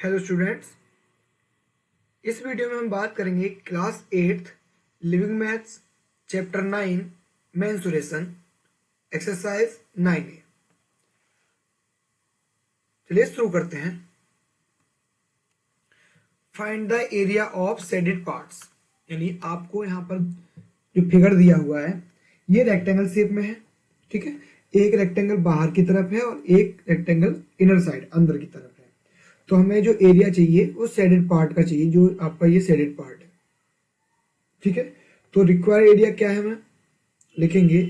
Hello students, इस video में हम बात करेंगे class 8th living maths chapter 9 mensuration exercise 9A। चलिए शुरू करते हैं। Find the area of shaded parts, यानी आपको यहाँ पर जो फिगर दिया हुआ है ये रेक्टेंगल शेप में है। ठीक है, एक रेक्टेंगल बाहर की तरफ है और एक रेक्टेंगल इनर साइड अंदर की तरफ है। तो हमें जो एरिया चाहिए वो शेडेड पार्ट का चाहिए, जो आपका ये शेडेड पार्ट है। ठीक है, तो रिक्वायर्ड एरिया क्या है, हमें लिखेंगे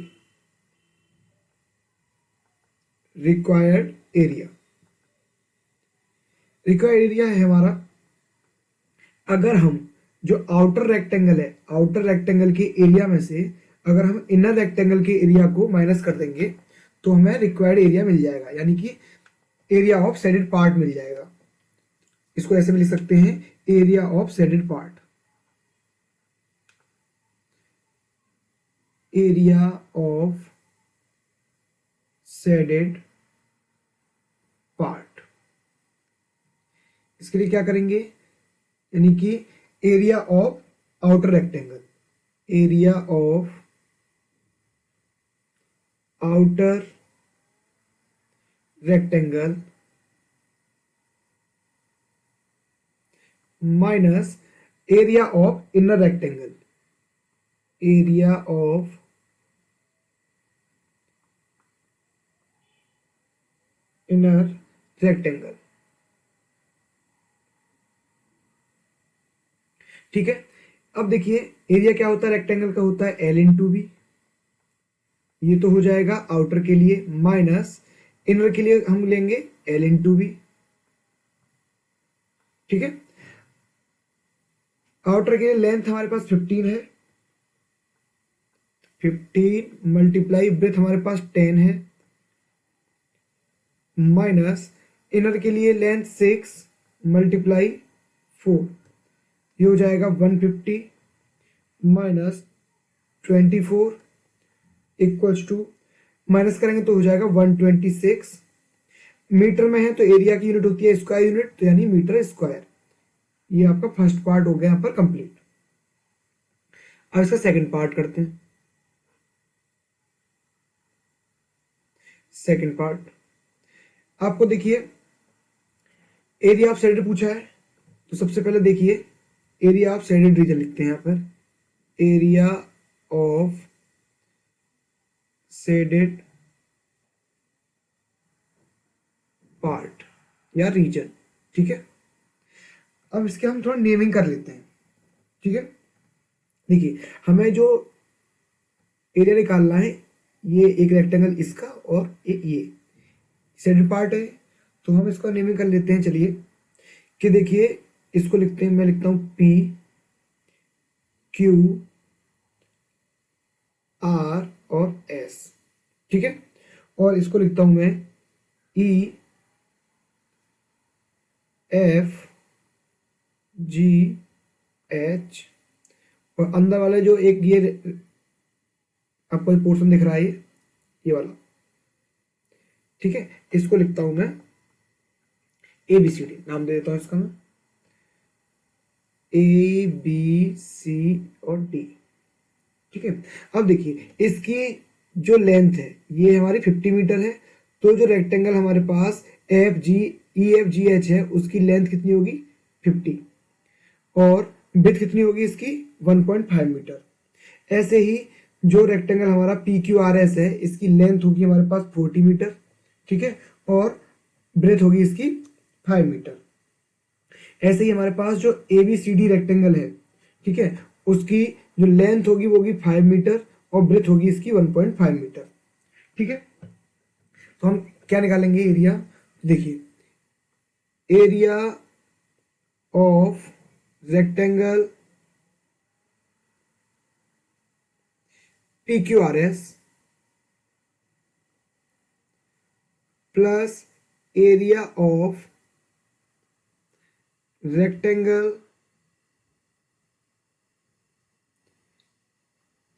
रिक्वायर्ड एरिया। रिक्वायर्ड एरिया है हमारा, अगर हम जो आउटर रेक्टेंगल है, आउटर रेक्टेंगल के एरिया में से अगर हम इनर रेक्टेंगल के एरिया को माइनस कर देंगे तो हमें रिक्वायर्ड एरिया मिल जाएगा, यानी कि एरिया ऑफ शेडेड पार्ट मिल जाएगा। इसको ऐसे भी लिख सकते हैं, area of shaded part, area of shaded part. इसके लिए क्या करेंगे, यानी कि area of outer rectangle, area of outer rectangle minus area of inner rectangle, area of inner rectangle. ठीक है, अब देखिए एरिया क्या होता है रेक्टेंगल का, होता है L इंटू बी। ये तो हो जाएगा आउटर के लिए, माइनस इनर के लिए हम लेंगे L इंटू बी। ठीक है, आउटर के लिए लेंथ हमारे पास 15 है, 15 मल्टीप्लाई ब्रेथ हमारे पास 10 है, माइनस इनर के लिए लेंथ 6 मल्टीप्लाई 4, ये हो जाएगा 150 माइनस 24 इक्वल्स टू, माइनस करेंगे तो हो जाएगा 126। मीटर में है तो एरिया की यूनिट होती है स्क्वायर यूनिट, तो यानी मीटर स्क्वायर। ये आपका फर्स्ट पार्ट हो गया यहाँ पर कंप्लीट। अब इसका सेकंड पार्ट करते हैं। सेकंड पार्ट आपको देखिए एरिया ऑफ शेडेड पूछा है, तो सबसे पहले देखिए एरिया ऑफ शेडेड रीजन लिखते हैं यहाँ पर, एरिया ऑफ शेडेड पार्ट या रीजन। ठीक है, अब इसके हम थोड़ा नेमिंग कर लेते हैं। ठीक है, देखिए हमें जो एरिया निकालना है, ये एक रेक्टेंगल इसका और एक ये शेडेड पार्ट है, तो हम इसको नेमिंग कर लेते हैं। चलिए कि देखिए इसको लिखते हैं, मैं लिखता हूं P Q R और S। ठीक है, और इसको लिखता हूं मैं E F G H, और अंदर वाले जो एक ये आपको पोर्शन दिख रहा है ये वाला। ठीक है, इसको लिखता हूं मैं ABCD, नाम दे देता हूं इसका मैं ABC और D। ठीक है, अब देखिए इसकी जो लेंथ है ये हमारी 50 मीटर है, तो जो रेक्टेंगल हमारे पास EFGH है उसकी लेंथ कितनी होगी 50, और विड्थ कितनी होगी इसकी 1.5 मीटर। ऐसे ही जो रेक्टेंगल हमारा PQRS है इसकी लेंथ होगी हमारे पास 40 मीटर। ठीक है, और ब्रेथ होगी इसकी 5 मीटर। ऐसे ही हमारे पास जो ABCD रेक्टेंगल है, ठीक है, उसकी जो लेंथ होगी वो होगी 5 मीटर और ब्रेथ होगी इसकी 1.5 मीटर। ठीक है, तो हम क्या निकालेंगे एरिया, देखिए area of rectangle PQRS plus area of rectangle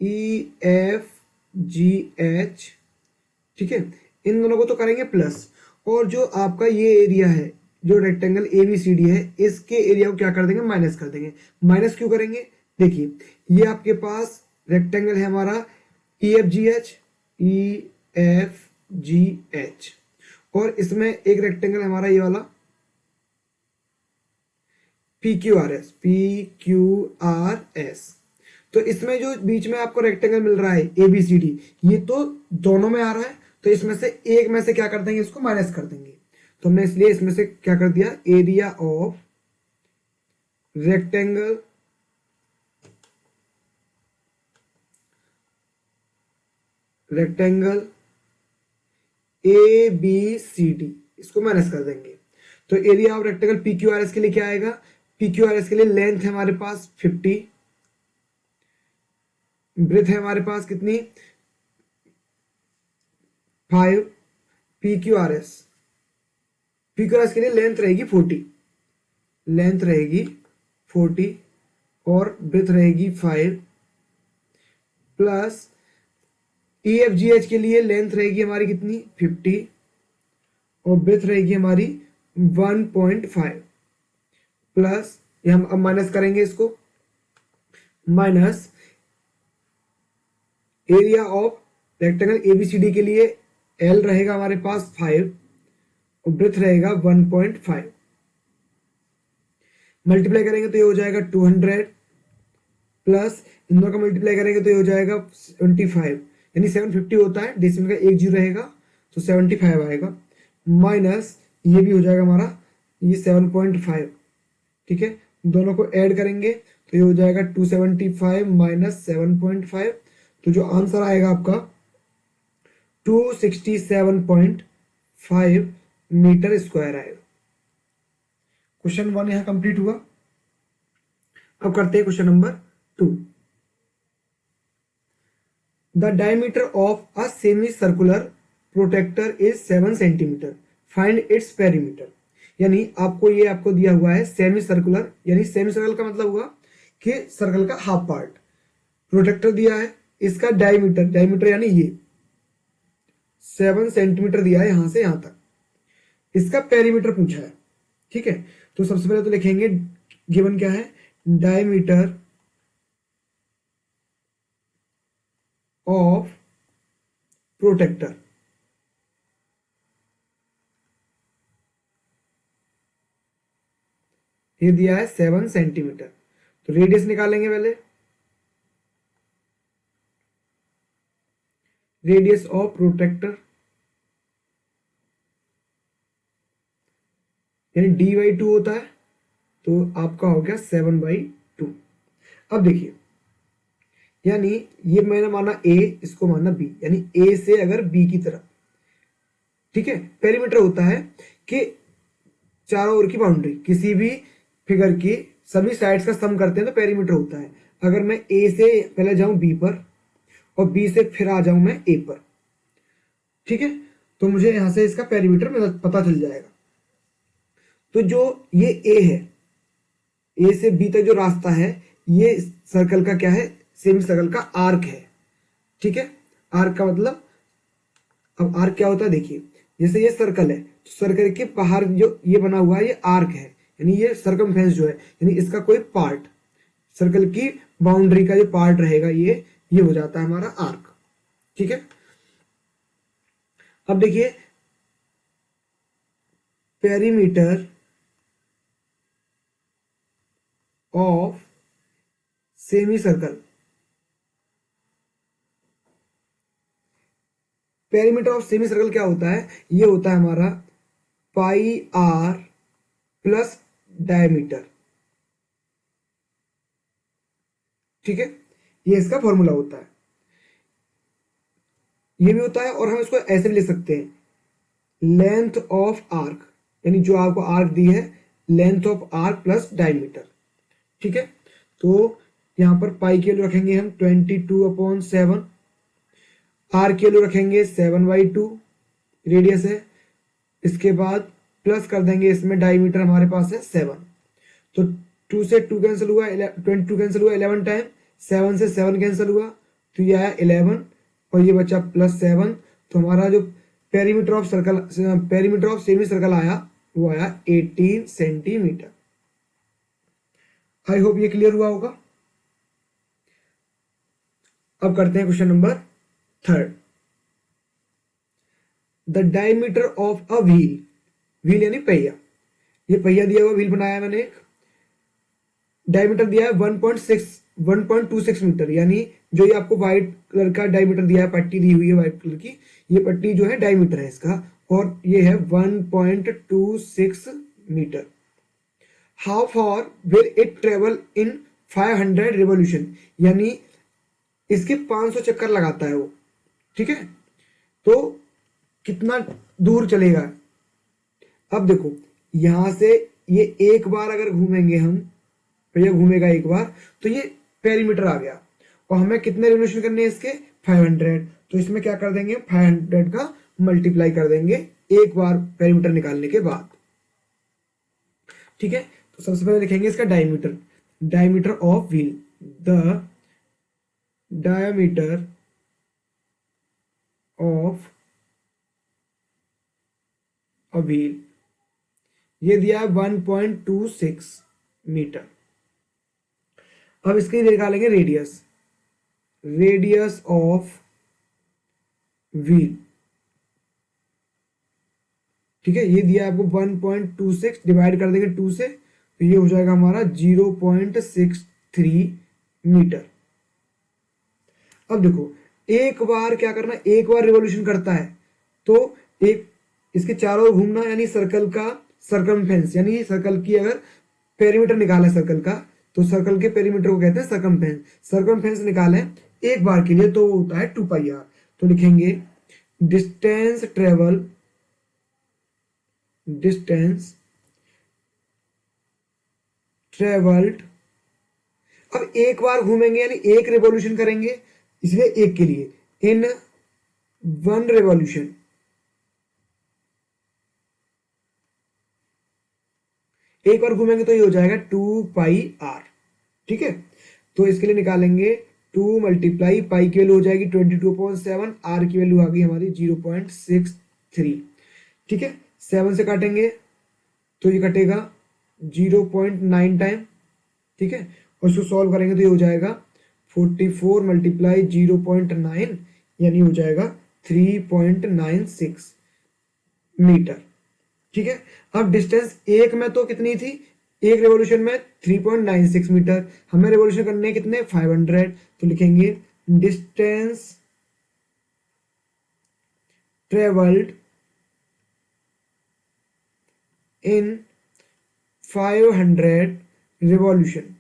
EFGH। ठीक है, इन दोनों को तो करेंगे प्लस, और जो आपका ये एरिया है जो rectangle A B C D है इसके एरिया को क्या कर देंगे, माइनस कर देंगे। माइनस क्यों करेंगे, देखिए ये आपके पास रेक्टेंगल है हमारा E F G H, E F G H, और इसमें एक रेक्टेंगल हमारा ये वाला P Q R S, P Q R S. तो इसमें जो बीच में आपको रेक्टेंगल मिल रहा है ए बी सी डी, ये तो दोनों में आ रहा है, तो इसमें से एक में से क्या कर देंगे, इसको माइनस कर देंगे। तो हमने इसलिए इसमें से क्या कर दिया, area of rectangle A B C D, इसको माइनस कर देंगे। तो area of rectangle P Q R S के लिए क्या आएगा, पी क्यू आर एस के लिए लेंथ है हमारे पास 50, ब्रेथ है हमारे पास कितनी 5, पी क्यू आर एस के लिए लेंथ रहेगी 40, लेंथ रहेगी 40 और ब्रेथ रहेगी 5, plus E F G H के लिए लेंथ रहेगी हमारी कितनी 50 और ब्रेथ रहेगी हमारी 1.5, प्लस ये हम अब माइनस करेंगे इसको, minus area of rectangle ABCD के लिए एल रहेगा हमारे पास 5 और ब्रेथ रहेगा 1.5, मल्टीप्लाई करेंगे तो ये हो जाएगा 200, प्लस इन दोनों का मल्टीप्लाई करेंगे तो ये हो जाएगा 75, यानी 750 होता है, डेसिमल का एक जीरो रहेगा तो 75 आएगा, माइनस ये भी हो जाएगा हमारा ये 7.5, ठीक है। दोनों को ऐड करेंगे तो ये हो जाएगा 275 माइनस 7.5, तो जो आंसर आएगा आपका 267.5 मीटर स्क्वायर आएगा। क्वेश्चन 1 यहां कंप्लीट हुआ। अब करते हैं question number 2। The diameter of a semi circular protractor is 7 centimetre, find its perimeter. यानी आपको दिया हुआ है सेमी सर्कुलर, यानी सेमी सर्कल का मतलब हुआ कि सर्कल का हाफ पार्ट, प्रोटेक्टर दिया है, इसका डायमीटर यानी ये 7 सेंटीमीटर दिया है यहां से यहां तक, इसका पेरीमीटर पूछा है, ठीक है। तो सबसे पहले तो लिखेंगे गिवन क्या है, डायमीटर ऑफ प्रोटेक्टर, ये दिया है 7 सेंटीमीटर। तो रेडियस निकालेंगे पहले, रेडियस ऑफ प्रोटेक्टर यानी d/2 होता है, तो आपका हो गया 7/2। अब देखिए, यानी ये मैंने माना a, इसको माना b, यानी a से अगर b की तरफ, ठीक है। पेरीमीटर होता है कि चारों ओर की बाउंड्री, किसी भी फिगर की सभी साइड्स का सम करते हैं तो पेरीमीटर होता है। अगर मैं a से पहले जाऊं b पर और b से फिर आ जाऊं मैं a पर, ठीक है, तो मुझे यहां से इसका पेरीमीटर पता चल जाएगा। तो जो ये a है, a से b तक जो रास्ता है, ये सर्कल का क्या है, सेमी सर्कल का आर्क है, ठीक है। आर्क का मतलब, अब आर्क क्या होता है देखिए, जैसे ये सर्कल है तो सर्कल के बाहर जो ये बना हुआ है ये आर्क है, यानी ये सर्कमफ्रेंस जो है, यानी इसका कोई पार्ट, सर्कल की बाउंड्री का जो पार्ट रहेगा ये हो जाता है हमारा आर्क, ठीक है। अब देखिए perimeter of semi circle, perimeter of semi circle क्या होता है, ये होता है हमारा पाई आर प्लस डायमीटर, ठीक है, ये इसका फॉर्मूला होता है, ये भी होता है। और हम इसको ऐसे भी लिख सकते हैं, लेंथ ऑफ आर्क, यानी जो आपको आर्क दी है, length of arc plus diameter, ठीक है। तो यहां पर पाई के लिए रखेंगे हम 22/7, आर के लिए रखेंगे 7/2, रेडियस है, इसके बाद प्लस कर देंगे, इसमें डायमीटर हमारे पास है 7, तो 2 से 2 कैंसिल हुआ, 22 कैंसिल हुआ 11 टाइम, 7 से 7 कैंसिल हुआ तो ये आया 11 और ये बचा +7। तो हमारा जो पेरीमीटर ऑफ सेमी सर्कल आया वो आया 18 सेंटीमीटर। आई होप ये क्लियर हुआ होगा। अब करते हैं question number third. The diameter of a wheel, wheel यानी पहिया, ये पहिया दिया हुआ व्हील बनाया है मैंने एक, डायमीटर दिया है 1.26 मीटर, यानी जो ये आपको व्हाइट कलर का डायमीटर दिया है, पट्टी दी हुई है व्हाइट कलर की, ये पट्टी जो है डायमीटर है इसका, और ये है 1.26 metre. How far will it travel in 500 revolution, यानी इसके 500 चक्कर लगाता है वो, ठीक है, तो कितना दूर चलेगा। अब देखो यहां से ये एक बार अगर घूमेंगे हम, भैया घूमेगा एक बार, तो ये पेरीमीटर आ गया, और हमें कितने रिवोल्यूशन करने हैं इसके 500, तो इसमें क्या कर देंगे 500 का मल्टीप्लाई कर देंगे एक बार पेरीमीटर निकालने के बाद, ठीक है। तो सबसे पहले लिखेंगे इसका diameter, diameter of wheel, the diameter of a wheel, ये दिया है 1.26 मीटर। अब इसके निकालेंगे रेडियस, रेडियस ऑफ व्हील, ठीक है, ये दिया आपको 1.26, डिवाइड कर देंगे 2 से, तो ये हो जाएगा हमारा 0.63 मीटर। अब देखो एक बार क्या करना, एक बार रिवॉल्यूशन करता है तो एक इसके चारों ओर घूमना, यानी सर्कल का सर्कमफेरेंस, यानी सर्कल की अगर पेरीमीटर निकाला है सर्कल का, तो सर्कल के पेरीमीटर को कहते हैं सर्कमफेरेंस, सर्कमफेरेंस निकाले एक बार के लिए तो वो होता है 2πr। तो लिखेंगे डिस्टेंस ट्रेवल, डिस्टेंस ट्रेवल्ड, अब एक बार घूमेंगे यानी एक रिवॉल्यूशन करेंगे, इसलिए एक के लिए इन वन रिवॉल्यूशन, एक बार घूमेंगे तो ये हो जाएगा 2πr, ठीक है। तो इसके लिए निकालेंगे 2 मल्टीप्लाई पाई की वैल्यू हो जाएगी 22/7, आर की वैल्यू आ गई हमारी 0.63, ठीक है। 7 से काटेंगे तो ये कटेगा 0.9 टाइम, ठीक है, और इसको सॉल्व करेंगे तो ये हो जाएगा 44 मल्टीप्लाई 0.9, यानी हो जाएगा 3.96 मीटर, ठीक है। अब डिस्टेंस एक में तो कितनी थी, एक रेवोल्यूशन में 3.96 मीटर, हमें रेवोल्यूशन करने हैं कितने 500, तो लिखेंगे डिस्टेंस ट्रेवल्ड इन 500 रिवॉल्यूशन,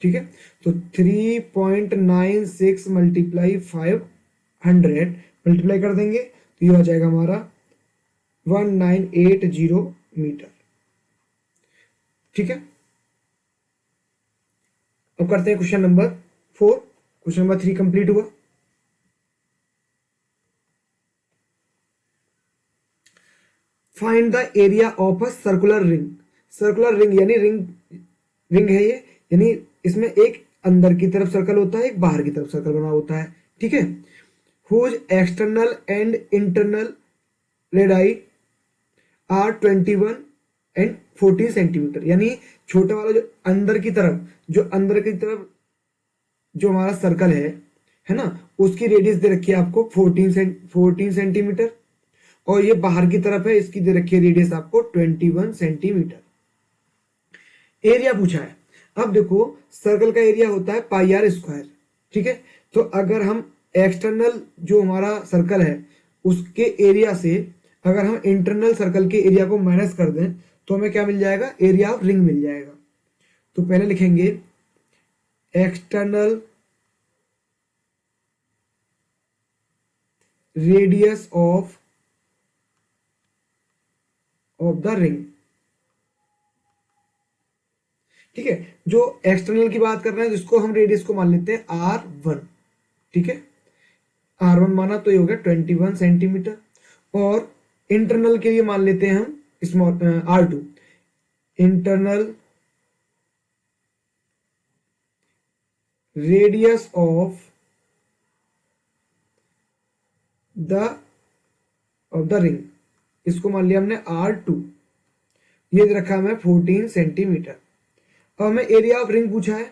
ठीक है। तो 3.96 मल्टीप्लाई 500 मल्टीप्लाई कर देंगे तो ये हो जाएगा हमारा 1980 मीटर, ठीक है। अब करते हैं question number 4, question number 3 complete हुआ। Find the area of a circular ring, circular ring यानी रिंग, रिंग है ये, यानी इसमें एक अंदर की तरफ सर्कल होता है, एक बाहर की तरफ सर्कल बना होता है, ठीक है। Whose external and internal radii are 21 and 14 centimetre, यानी छोटा वाला जो अंदर की तरफ, जो अंदर की तरफ जो हमारा सर्कल है ना, उसकी रेडियस दे रखी है आपको 14 सेंटीमीटर, और ये बाहर की तरफ है, इसकी दे रखी है रेडियस आपको 21 सेंटीमीटर। एरिया पूछा है, अब देखो सर्कल का एरिया होता है पाई आर स्क्वायर, ठीक है। तो अगर हम एक्सटर्नल जो हमारा सर्कल है उसके एरिया से अगर हम इंटरनल सर्कल के एरिया को माइनस कर दें तो हमें क्या मिल जाएगा, एरिया ऑफ रिंग मिल जाएगा। तो पहले लिखेंगे external radius of the ring, ठीक है। जो एक्सटर्नल की बात कर रहे हैं जिसको हम रेडियस को मान लेते हैं R1, ठीक है, R1 माना तो ये हो गया 21 सेंटीमीटर, और इंटरनल के लिए मान लेते हैं हम small R2, internal radius of the of the ring, इसको मान लिया हमने R2, ये रखा हमें 14 सेंटीमीटर। अब हमें एरिया ऑफ रिंग पूछा है,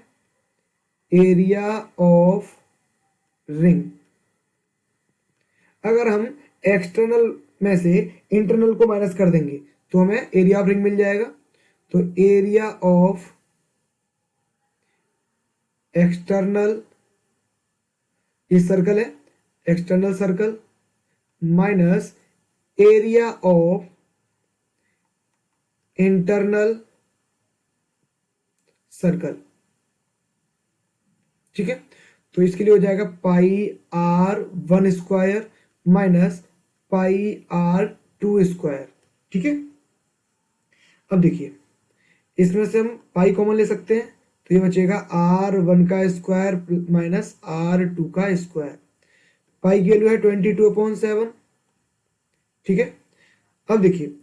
एरिया ऑफ रिंग। अगर हम एक्सटर्नल में से इंटरनल को माइनस कर देंगे तो हमें एरिया ऑफ रिंग मिल जाएगा। तो एरिया ऑफ एक्सटर्नल, ये सर्कल है, external circle minus area of internal circle, ठीक है। तो इसके लिए हो जाएगा πr1² माइनस πr2², ठीक है। अब देखिए इसमें से हम पाई कॉमन ले सकते हैं, तो ये बचेगा r1² माइनस r2²। पाई की वैल्यू है 22/7, ठीक है। अब देखिए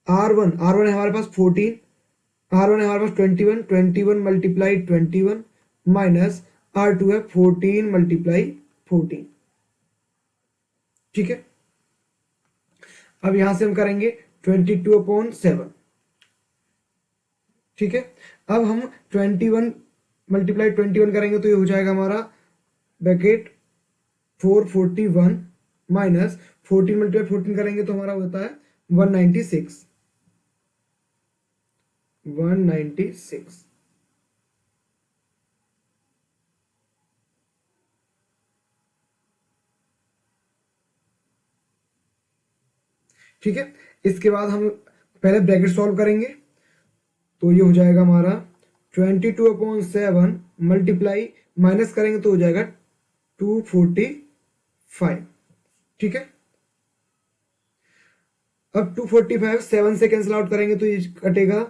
r1 है हमारे पास 14, r1 है हमारे पास 21 मल्टीप्लाई 21 माइनस r2 है 14 मल्टीप्लाई 14, ठीक है। अब यहां से हम करेंगे 22/7, ठीक है। अब हम 21 मल्टीप्लाई 21 करेंगे तो ये हो जाएगा हमारा ब्रैकेट 441 माइनस 14 मल्टीप्लाई 14 करेंगे तो हमारा होता है 196। ठीक है। इसके बाद हम पहले ब्रैकेट सॉल्व करेंगे, तो ये हो जाएगा हमारा 22/7 मल्टीप्लाई माइनस करेंगे तो हो जाएगा 245, ठीक है। अब 245 7 से कैंसिल आउट करेंगे तो ये कटेगा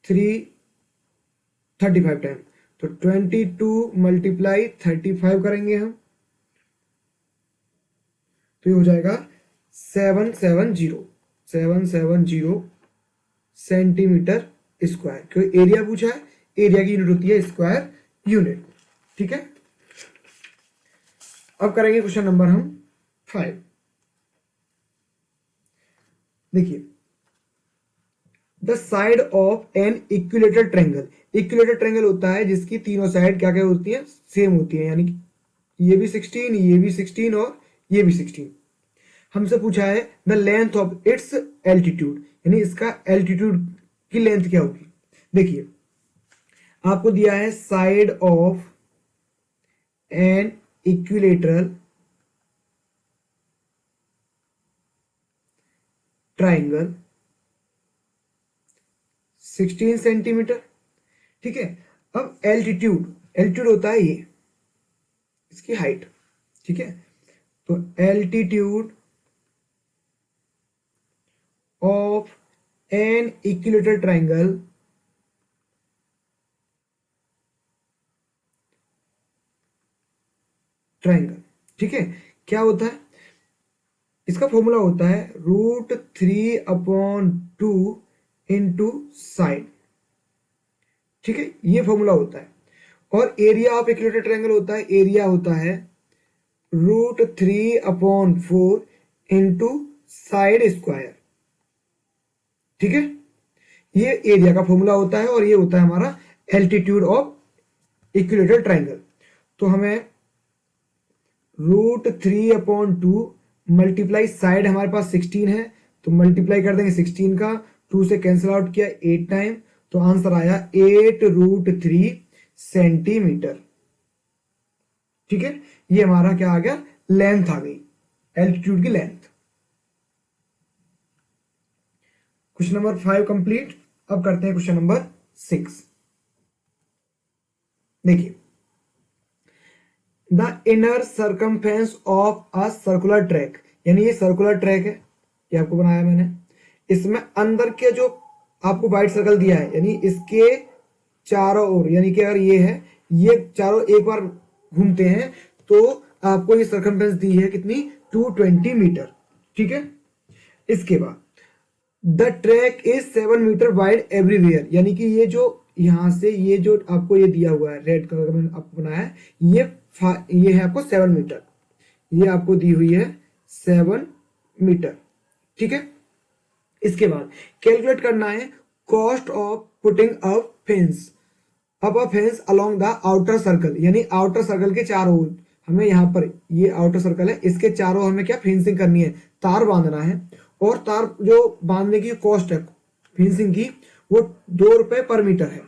335 टाइम, तो 22 मल्टीप्लाई 35 करेंगे हम तो ये हो जाएगा 770 सेंटीमीटर स्क्वायर, क्योंकि एरिया पूछा है, एरिया की यूनिट होती है स्क्वायर यूनिट, ठीक है। अब करेंगे क्वेश्चन नंबर हम 5। देखिए the side of an equilateral triangle, equilateral triangle होता है जिसकी तीनों साइड क्या क्या होती है, सेम होती है, यानी कि ये भी 16, ये भी 16 और ये भी 16। हमसे पूछा है the length of its altitude, यानी इसका एल्टीट्यूड की लेंथ क्या होगी। देखिए आपको दिया है side of an equilateral triangle 16 centimetre, ठीक है। अब एल्टीट्यूड होता है ये इसकी हाइट, ठीक है। तो altitude of an equilateral triangle ठीक है, क्या होता है, इसका फॉर्मूला होता है √3/2 इंटू साइड, ठीक है, ये फॉर्मूला होता है। और एरिया ऑफ इक्विलेटरल ट्रायंगल होता है, एरिया होता है √3/4 इंटू साइड स्क्वायर, ठीक है। ये एरिया का फॉर्मूला होता है और ये होता है हमारा एल्टीट्यूड ऑफ इक्विलेटरल ट्रायंगल। तो हमें √3/2 मल्टीप्लाई साइड हमारे पास 16 है तो मल्टीप्लाई कर देंगे 16 का, 2 से कैंसिल आउट किया 8 टाइम, तो आंसर आया 8√3 सेंटीमीटर, ठीक है। ये हमारा क्या आ गया, लेंथ आ गई, एल्टीट्यूड की लेंथ। Question number 5 complete. अब करते हैं क्वेश्चन नंबर 6। देखिए the inner circumference of a circular track, यानी ये सर्कुलर ट्रैक है, ये आपको बनाया मैंने, इसमें अंदर के जो आपको व्हाइट सर्कल दिया है, यानी इसके चारों ओर, यानी कि अगर ये है, ये चारों एक बार घूमते हैं तो आपको ये सर्कमफेरेंस दी है कितनी, 220 मीटर, ठीक है। इसके बाद the track is 7 metre wide everywhere, यानी कि ये जो यहां से ये जो आपको ये दिया हुआ है रेड कलर का मैंने आपको बनाया है, ये है आपको 7 मीटर, ये आपको दी हुई है मीटर। ठीक है, इसके बाद कैलकुलेट करना है cost of putting up fence along the outer circle, यानी आउटर सर्कल के चारों ओर हमें यहाँ पर ये आउटर सर्कल है, इसके चारों हमें क्या फेंसिंग करनी है, तार बांधना है। और तार जो बांधने की कॉस्ट है फेंसिंग की वो 2 रुपए पर मीटर है।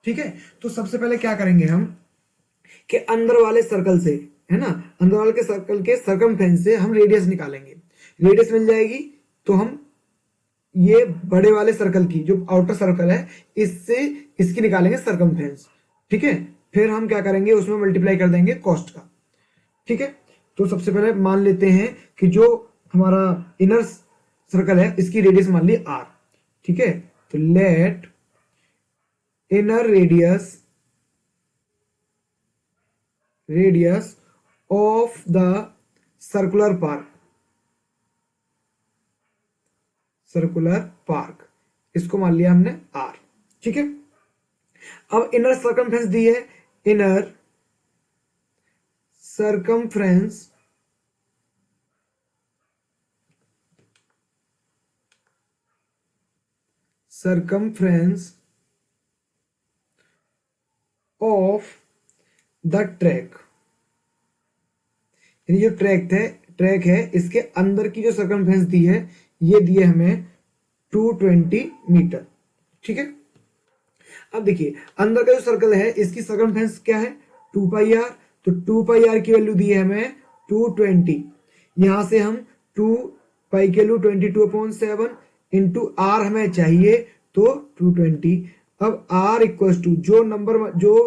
ठीक है, तो सबसे पहले क्या करेंगे हम कि अंदर वाले सर्कल से, है ना, अंदर वाले के सर्कल के सरकमफ्रेंस से हम रेडियस निकालेंगे। रेडियस मिल जाएगी तो हम ये बड़े वाले सर्कल की जो आउटर सर्कल है इससे इसकी निकालेंगे सरकमफ्रेंस। ठीक है, फिर हम क्या करेंगे उसमें मल्टीप्लाई कर देंगे कॉस्ट का। ठीक है, तो सबसे पहले मान लेते हैं कि जो हमारा इनर सर्कल है इसकी रेडियस मान ली r। ठीक है, तो let inner radius of the circular park इसको मान लिया हमने r। ठीक है, अब इनर सर्कमफ्रेंस दी है, inner circumference of the track, यानी जो ट्रैक है इसके अंदर की जो सर्कमफ्रेंस दी है ये दी है हमें 220 मीटर। ठीक है, अब देखिए अंदर का जो सर्कल है इसकी सर्कमफ्रेंस क्या है 2 पाई आर, तो 2 पाई आर की वैल्यू दी है हमें 220। यहां से हम 2 पाई की वैल्यू 22/7 इंटू आर हमें चाहिए तो 220। अब r इक्वल टू जो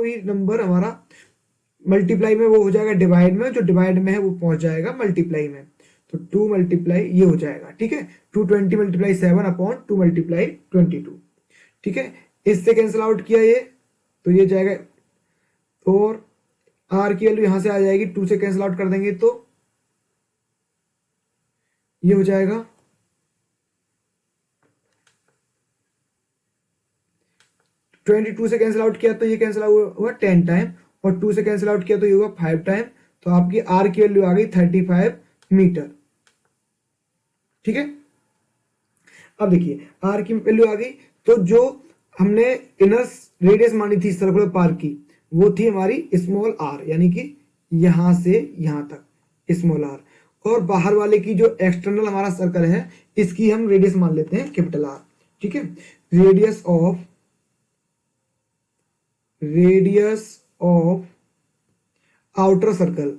भी नंबर हमारा मल्टीप्लाई में वो हो जाएगा डिवाइड में, जो डिवाइड में है वो पहुंच जाएगा मल्टीप्लाई में, तो 2 मल्टीप्लाई ये हो जाएगा। ठीक है, 220 मल्टीप्लाई 7/2 मल्टीप्लाई 22। ठीक है, इससे कैंसिल आउट किया ये तो ये जाएगा, और r की वैल्यू यहां से आ जाएगी, 2 से कैंसिल आउट कर देंगे तो ये हो जाएगा 22 से कैंसिल आउट किया तो ये कैंसिल हुआ 10 टाइम, और 2 से कैंसिल आउट किया तो ये हुआ 5 टाइम, तो आपकी आर की वैल्यू आ गई 35 मीटर। ठीक है, अब देखिए आर की वैल्यू आ गई, तो जो हमने इनर रेडियस मानी थी सर्कुलर पार्क की वो थी हमारी स्मॉल आर, यानी कि यहां से यहां तक स्मॉल आर, और बाहर वाले की जो एक्सटर्नल हमारा सर्कल है इसकी हम रेडियस मान लेते हैं कैपिटल आर। ठीक है, रेडियस ऑफ आउटर सर्कल,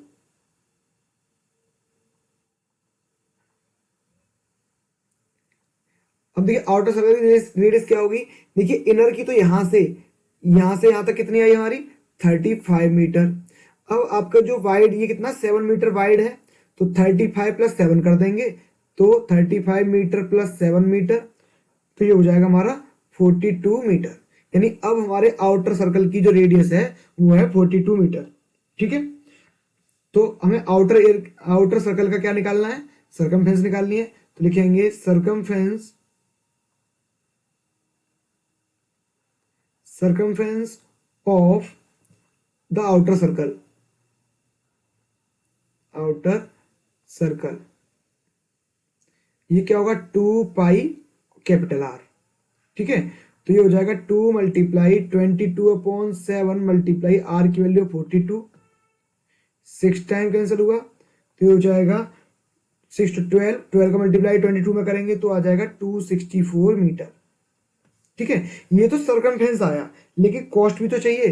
अब देखिए आउटर सर्कल की रेडियस क्या होगी, देखिए इनर की तो यहां से यहां तक कितनी आई हमारी 35 मीटर। अब आपका जो वाइड ये कितना 7 मीटर वाइड है, तो 35 प्लस 7 कर देंगे, तो 35 मीटर प्लस 7 मीटर, तो ये हो जाएगा हमारा 42 मीटर। यानी अब हमारे आउटर सर्कल की जो रेडियस है वो है 42 मीटर। ठीक है, तो हमें आउटर सर्कल का क्या निकालना है, सरकमफ्रेंस निकालनी है, तो लिखेंगे circumference of the outer circle ये क्या होगा 2 पाई कैपिटल आर। ठीक है, तो ये हो जाएगा 2 मल्टीप्लाई 22/7 मल्टीप्लाई आर की वैल्यू 42, 6 टाइम कैंसिल हुआ तो ये हो जाएगा 6 to 12 का मल्टीप्लाई 22 में करेंगे तो आ जाएगा 264 मीटर। ठीक है, ये तो सरकमफ्रेंस आया, लेकिन कॉस्ट भी तो चाहिए,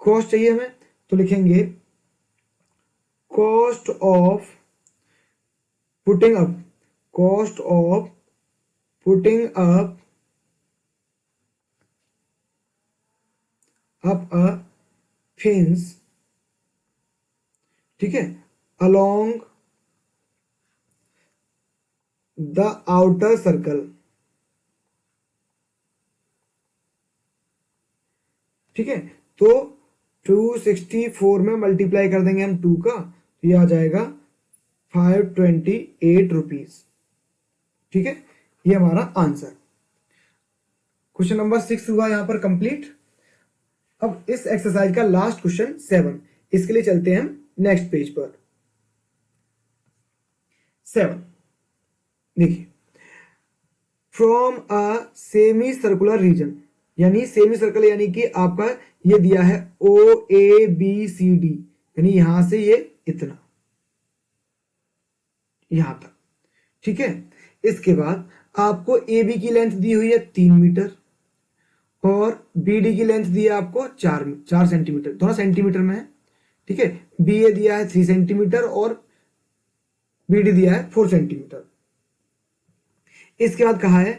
कॉस्ट चाहिए हमें, तो लिखेंगे cost of putting up a fence, ठीक है, अलोंग द आउटर सर्कल। ठीक है, तो 264 में मल्टीप्लाई कर देंगे हम 2 का, तो ये आ जाएगा 528 रुपीज। ठीक है, ये हमारा आंसर। क्वेश्चन नंबर 6 हुआ यहां पर कंप्लीट। अब इस एक्सरसाइज का लास्ट क्वेश्चन 7, इसके लिए चलते हैं हम नेक्स्ट पेज पर। 7। देखिए, from a semi circular region, यानी सेमी सर्कल यानी कि आपका ये दिया है OABCD, यानी यहां से ये इतना यहां तक, ठीक है। इसके बाद आपको AB की लेंथ दी हुई है 3 मीटर और BD की लेंथ दी है आपको 4 सेंटीमीटर, दोनों सेंटीमीटर में है, ठीक है। BA दिया है 3 सेंटीमीटर और BD दिया है 4 सेंटीमीटर। इसके बाद कहा है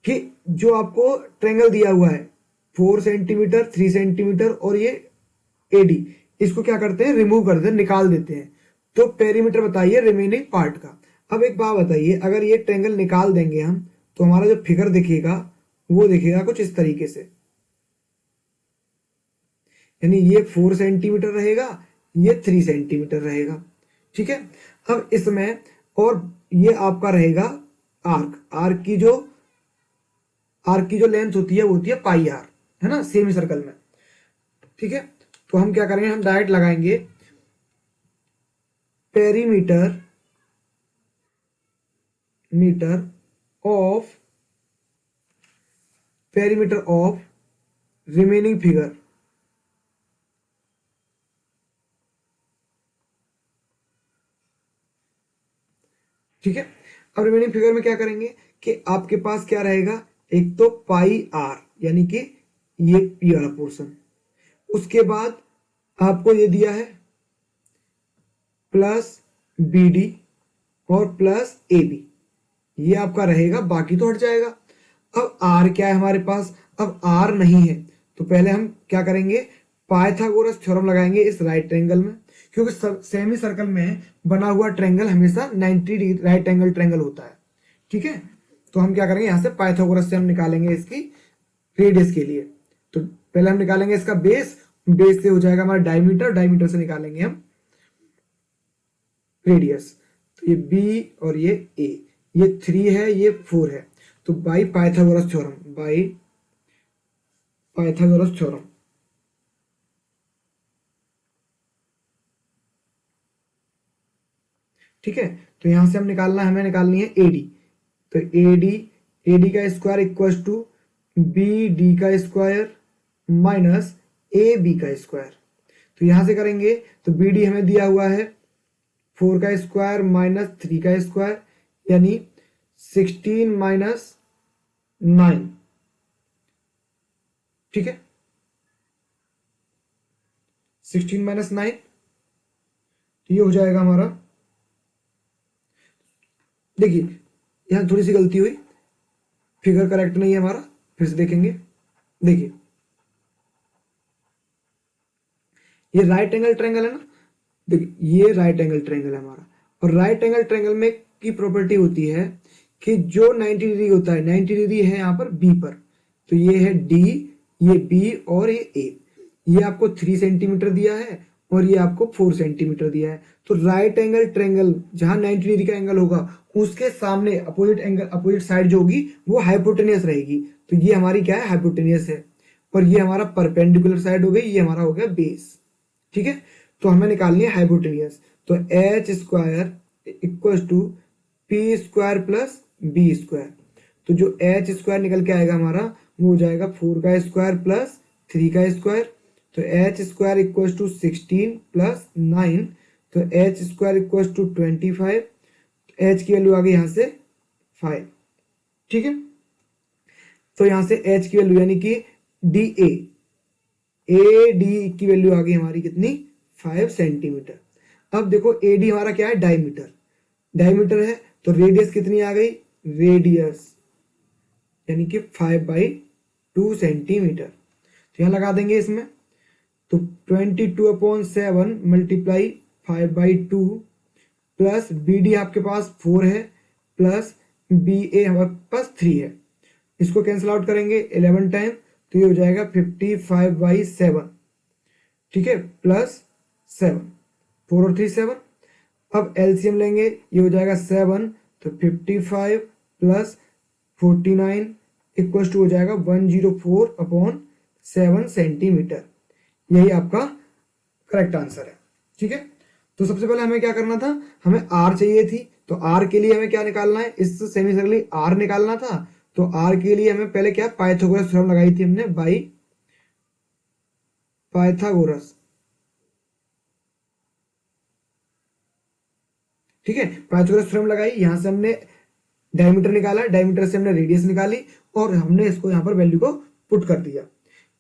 कि जो आपको ट्रेंगल दिया हुआ है 4 सेंटीमीटर, 3 सेंटीमीटर और ये AD, इसको क्या करते हैं, रिमूव कर देते हैं, निकाल देते हैं। तो पेरीमीटर बताइए रिमेनिंग पार्ट का। अब एक बात बताइए, अगर ये ट्रेंगल निकाल देंगे हम तो हमारा जो फिगर दिखेगा वो दिखेगा कुछ इस तरीके से, यानी ये 4 सेंटीमीटर रहेगा, ये 3 सेंटीमीटर रहेगा, ठीक है। अब इसमें और ये आपका रहेगा आर्क की जो लेंथ होती है वो होती है पाई आर, है ना, सेमी सर्कल में, ठीक है। तो हम क्या करेंगे, हम डायरेक्ट लगाएंगे पेरीमीटर ऑफ रिमेनिंग फिगर, ठीक है। अब रिमेनिंग फिगर में क्या करेंगे कि आपके पास क्या रहेगा, एक तो पाई आर यानी कि ये पी वाला पोर्शन, उसके बाद आपको ये दिया है प्लस BD और प्लस AB, ये आपका रहेगा, बाकी तो हट जाएगा। अब R क्या है हमारे पास, अब R नहीं है तो पहले हम क्या करेंगे, पाइथागोरस थ्योरम लगाएंगे इस राइट ट्रायंगल में, क्योंकि सेमी सर्कल में बना हुआ ट्रायंगल हमेशा 90 डिग्री राइट एंगल ट्रायंगल होता है, ठीक है। तो हम क्या करेंगे, यहां से पाइथागोरस से हम निकालेंगे इसकी रेडियस के लिए। तो पहले हम निकालेंगे इसका बेस से हो जाएगा हमारा डायमीटर से निकालेंगे हम रेडियस। तो ये B और ये A, ये 3 है, ये 4 है, तो बाई पाइथागोरस थ्योरम, ठीक है। तो यहां से हमें निकालनी है AD। तो AD का स्क्वायर इक्वल टू BD का स्क्वायर माइनस AB का स्क्वायर। तो यहां से करेंगे तो BD हमें दिया हुआ है 4 का स्क्वायर माइनस 3 का स्क्वायर, यानी 16 माइनस 9, ठीक है। 16 माइनस 9, तो ये हो जाएगा हमारा, देखिए यहां थोड़ी सी गलती हुई, फिगर करेक्ट नहीं है हमारा, फिर से देखेंगे। देखिए ये राइट एंगल ट्रायंगल है ना, देखिए ये राइट एंगल ट्रायंगल है हमारा, और राइट एंगल ट्रायंगल में की प्रॉपर्टी होती है कि जो 90 डिग्री होता है, 90 डिग्री है यहाँ पर B पर, तो ये है D, ये B और ये A, ये आपको 3 सेंटीमीटर दिया है और ये आपको 4 सेंटीमीटर दिया है। तो राइट एंगल ट्रायंगल जहां 90 डिग्री का एंगल होगा उसके सामने अपोजिट साइड जो होगी वो हाइपोटेनियस रहेगी, तो ये हमारी क्या है, हाइपोटेनियस है, और ये हमारा परपेंडिकुलर साइड हो गई, ये हमारा हो गया बेस, ठीक है। तो हमें निकालनी है हाइपोटेनियस, तो H square equal to P square plus B square. तो जो H स्क्वायर निकल के आएगा हमारा वो हो जाएगा 4 का स्क्वायर प्लस 3 का स्क्वायर, तो H square equal to 16 plus 9, तो H square equal to 25, H की वैल्यू आ गई यहां से 5, ठीक है। तो यहां से H की वैल्यू यानी कि AD की वैल्यू आ गई हमारी कितनी, 5 सेंटीमीटर। अब देखो AD हमारा क्या है, डायमीटर है, तो रेडियस कितनी आ गई, रेडियस यानी कि 5/2 सेंटीमीटर। तो यहां लगा देंगे इसमें, तो 22/7 मल्टीप्लाई 5/2 प्लस BD आपके पास 4 है प्लस BA हमारे पास 3 है, इसको कैंसिल आउट करेंगे 11 टाइम, तो ये हो जाएगा 55/7, ठीक है, प्लस 7, 4 और 3 7। अब एलसीएम लेंगे, ये हो जाएगा 7, तो 55 प्लस 49 इक्वल टू हो जाएगा 104/7 सेंटीमीटर। यही आपका करेक्ट आंसर है, ठीक है। तो सबसे पहले हमें क्या करना था, हमें R चाहिए थी, तो आर के लिए हमें क्या निकालना है, इस सेमी सर्कल आर निकालना था। तो आर के लिए हमें पहले क्या पाइथागोरस थ्योरम लगाई थी हमने, बाई पाइथागोरस। ठीक है, पाइथागोरस थ्योरम लगाई, यहां से हमने डायमीटर निकाला, डायमीटर से हमने रेडियस निकाली और हमने इसको यहाँ पर वैल्यू को पुट कर दिया।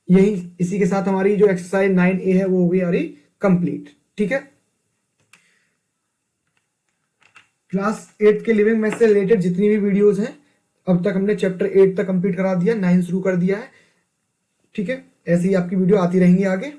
यही इसी के साथ हमारी जो एक्सरसाइज 9A है वो हो गई हमारी कंप्लीट। ठीक है, क्लास 8 के लिविंग मैथ से रिलेटेड जितनी भी वीडियोस हैं अब तक हमने चैप्टर 8 तक कंप्लीट करा दिया, 9 शुरू कर दिया है। ठीक है, ऐसे ही आपकी वीडियो आती रहेंगी आगे।